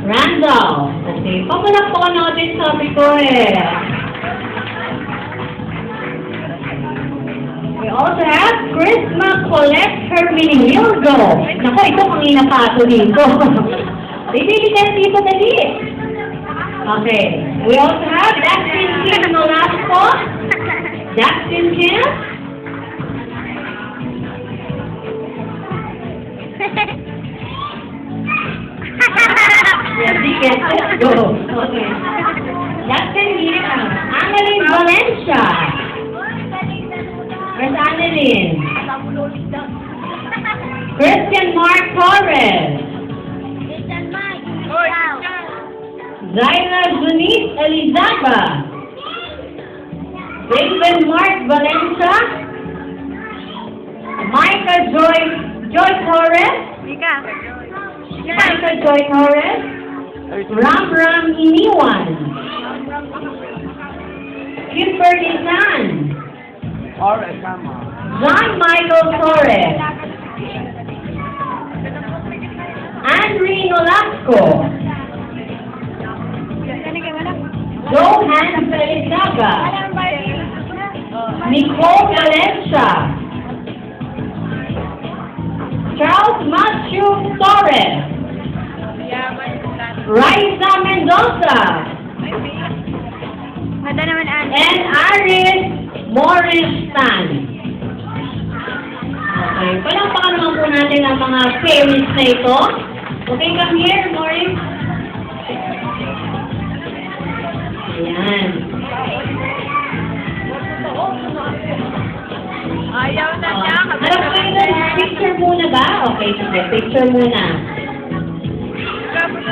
Randall. Okay, papalakpakan natin sabi ko eh. We also have Christmas Colette Herminildo. Naku, ito kanina pa ito dito. Dili tayo dito, dali. Okay. We also have Justin Kim Nolasco. Justin Kim. Yes, he gets it. Go. Okay. Justin Kim. Annalyn Valencia. Where's Annalyn? Christian Mark Torres. Zaina Junice Elizaba. Raven Mark Valencia. Michael Joy Torres. Michael Joy Torres. Ram Iniwan. Kimberly San. John Michael Torres. Andre Nolasco. Johan Felizaga. Nicole Valencia. Charles Matthew Torres. Raisa Mendoza. And Aris Morris Tan. Okay, palampakan naman po natin ang mga fairies na ito. Okay, come here, Morris. Ayan. Ayaw na niya. Harap kayo doon. Picture muna ba? Okay, sige. Picture muna. Kapag